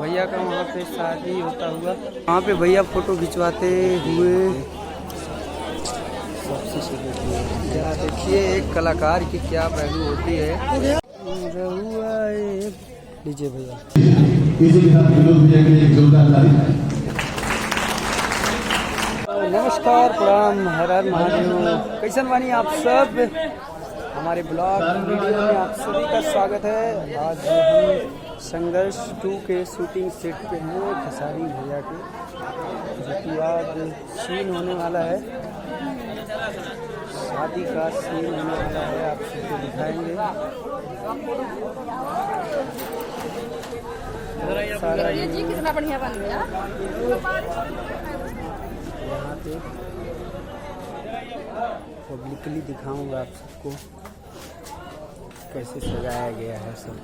भैया का वहाँ पे शादी होता हुआ, वहाँ पे भैया फोटो खिंचवाते हुए। यहाँ देखिए एक कलाकार की क्या पहलू होती है। लीजिए भैया। नमस्कार, प्रणाम, हर हर महादेव। कैसन बानी आप सब? हमारे ब्लॉग वीडियो में आप सभी का स्वागत है। आज हम संघर्ष 2 के शूटिंग सेट पे हैं, खेसारी भैया के, जो कि आज सीन होने वाला है, शादी का सीन होने वाला है। आप सबको दिखाएंगे। जी कितना बढ़िया बन गया। यहाँ पे पब्लिकली दिखाऊंगा आप सबको कैसे सजाया गया है सब।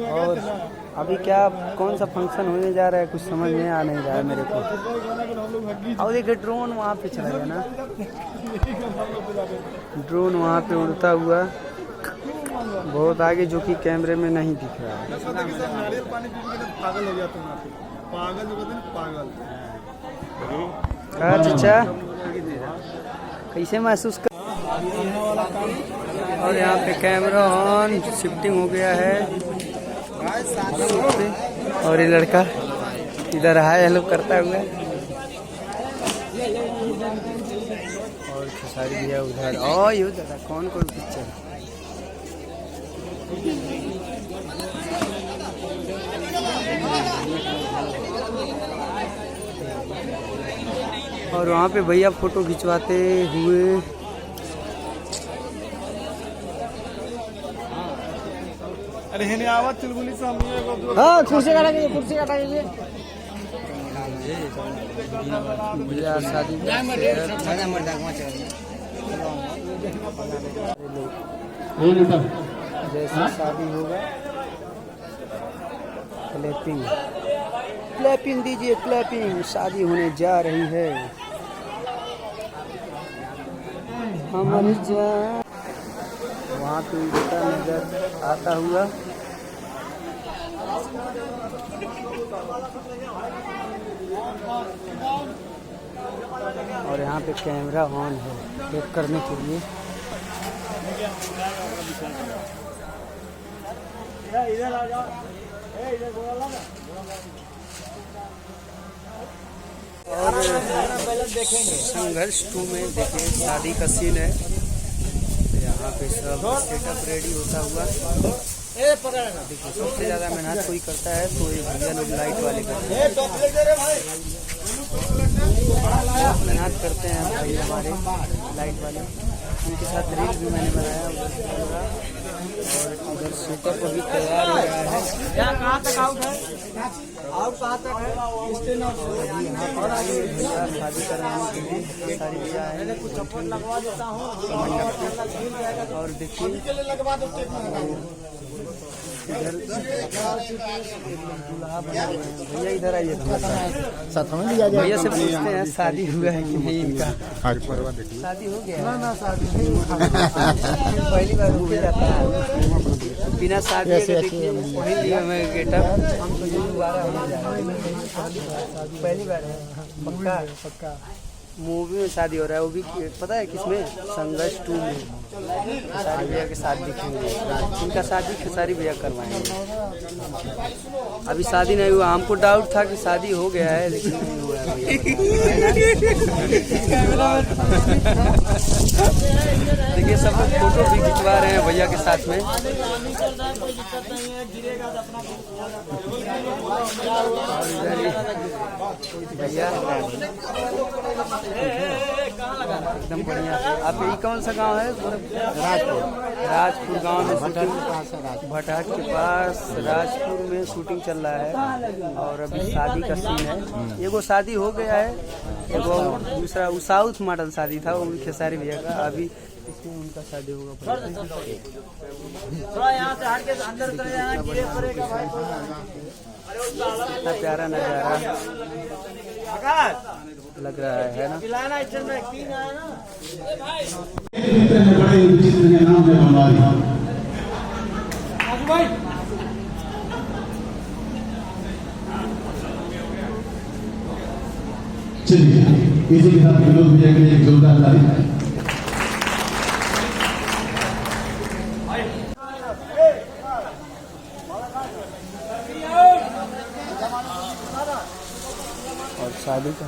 और अभी क्या कौन सा फंक्शन होने जा रहा है कुछ समझ में आ नहीं रहा है मेरे को। और देखिए ड्रोन वहाँ पे चला गया ना, ड्रोन वहाँ पे उड़ता हुआ बहुत आगे, जो कि कैमरे में नहीं दिख रहा है। पागल हो गया तुम, पागल हो गए, पागल। हाँ चाचा, कैसे महसूस कर? और यहाँ पे कैमरा ऑन, शिफ्टिंग हो गया है। और ये लड़का इधर हाय हेलो करता हुआ, और खेसारी भैया उधर। और ये दादा कौन कौन पिक्चर। और वहाँ पे भैया फोटो खिंचवाते हुए। अरे हेने आवाज चुलबुली से हम ये हाँ कुर्सी काटेंगे, कुर्सी काटेंगे। भैया शादी जैसे शादी होगा, क्लैपिंग क्लैपिंग दीजिए, क्लैपिंग। शादी होने जा रही है हमारी जान। वहाँ पे बेटा नजर आता हुआ। और यहाँ पे कैमरा ऑन है चेक करने के लिए। इधर आ जाओ, और संघर्ष 2 में देखिए शादी का सीन है। यहाँ पे सब सेटअप रेडी होता हुआ। देखिए सबसे ज़्यादा मेहनत कोई करता है तो ये भैया लोग लाइट वाले करते हैं, मेहनत करते हैं भाई हमारे लाइट वाले। उनके साथ रील भी मैंने बनाया पूरा। और इधर सेटअप अभी तैयार हो रहा है। कहाँ तक आउट है? आउट कहाँ तक है? शादी करवाने के लिए सारी भैया है। कुछ सपोर्ट लगवा देता हूँ और देखिए इधर दूल्हा बना हुआ है। भैया इधर आइए, साथ में लिया जाए। भैया से पूछते हैं शादी हुआ है कि नहीं इनका। शादी हो गया ना? शादी पहली बार रुके जाता है बिना शादी के। पहली लिया मैं गेटअप, हम तो दोबारा होने जा रहे हैं, पहली बार है। पक्का पक्का मूवी में शादी हो रहा है, वो भी पता है किसमें? संघर्ष 2 में खेसारी भैया के साथ दिखेंगे। इनका शादी खेसारी भैया करवाएंगे। अभी शादी नहीं हुआ, हमको डाउट था कि शादी हो गया है लेकिन नहीं हुआ है भैया। देखिए सब लोग फोटो भी खिंचवा रहे हैं भैया के साथ में। भैया एकदम बढ़िया। आप ये कौन सा गांव है? राजपुर गांव में भटहाट के पास राजपुर में शूटिंग चल रहा है। और अभी शादी का सीन है। एगो शादी हो गया है, एगो दूसरा साउथ मॉडल शादी था, वो भी खेसारी भैया का। अभी इसमें उनका शादी होगा। थोड़ा यहाँ से हट के अंदर चले जाना, कीड़े पड़ेगा भाई। इतना प्यारा नजारा लग रहा है ना? चलिए इसी के साथ विनोद भैया के लिए एक जोरदार ताली। और शादी का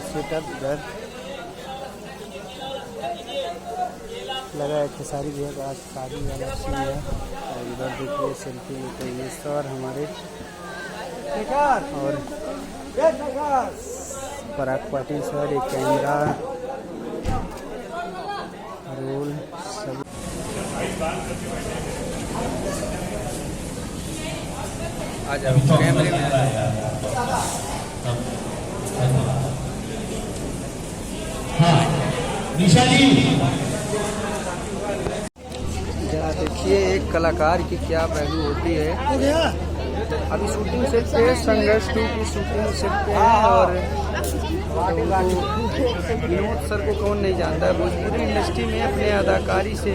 सेटअप इधर लगा है। खेसारी भैया का आज शादी वाला सीन है। और इधर देखिए सेल्फी लेते हुए सर हमारे और पराग पाटिल सर, एक कैमरा रोल सब। आ जाओ कैमरे में। हाँ निशा जी जरा देखिए एक कलाकार की क्या वैल्यू होती है। अभी शूटिंग सेट पे संघर्ष 2 की शूटिंग सेट पे है। और विनोद सर को कौन नहीं जानता है। भोजपुरी इंडस्ट्री में अपने अदाकारी से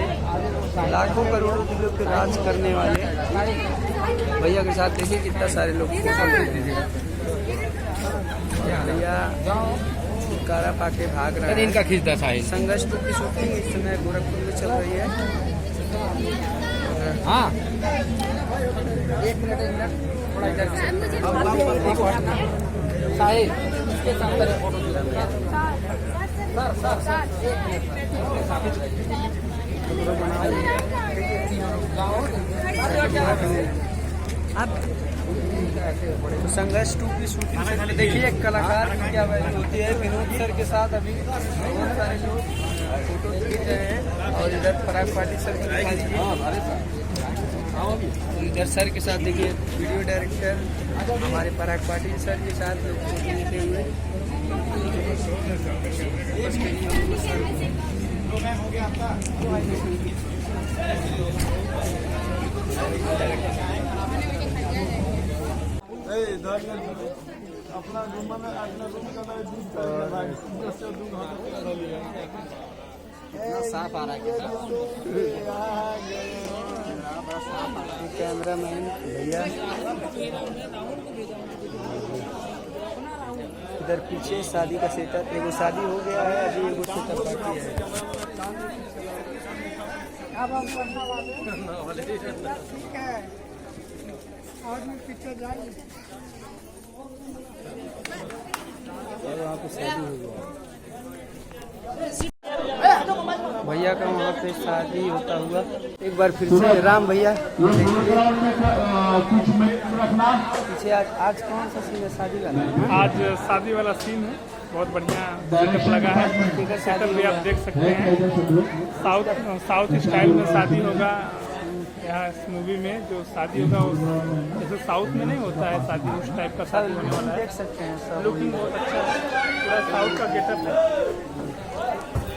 लाखों करोड़ों रुपये पे राज करने वाले भैया के साथ देखिए कितना सारे लोग भैया छुटकारा पाके भाग रहे हैं। इनका खींचता संघर्ष 2 की शूटिंग इस समय गोरखपुर में चल रही है। हाँ एक मिनट थोड़ा इधर तो संघर्ष 2 की शूटिंग से देखिए एक कलाकार की क्या वैल्यू होती है। विनोद सर के साथ अभी बहुत सारे लोग फोटो खींच रहे हैं। और इधर पराग पाटिल सर को दिखा दीजिए। इधर सर के साथ देखिए वीडियो डायरेक्टर हमारे पराग पाटिल सर के साथ लोग फोटो लेते हुए। साफ आ रहा है कैमरामैन भैया। इधर पीछे शादी का सेटअप, एगो शादी हो गया है, अभी एगो सेटअप बाकी है। और वहाँ पे शादी हो गया भैया का, वहाँ पे शादी होता हुआ। एक बार फिर से राम भैया पीछे आज कौन सा सीन है शादी वाला? आज शादी वाला सीन है। बहुत बढ़िया सेटअप लगा है। सेटअप भी आप देख सकते हैं। साउथ स्टाइल में शादी होगा यहाँ इस मूवी में। जो शादी होगा जैसे साउथ में नहीं होता है शादी, उस टाइप का शादी होने वाला है। देख सकते हैं सब लुकिंग बहुत अच्छा है। पूरा साउथ का गेटअप है।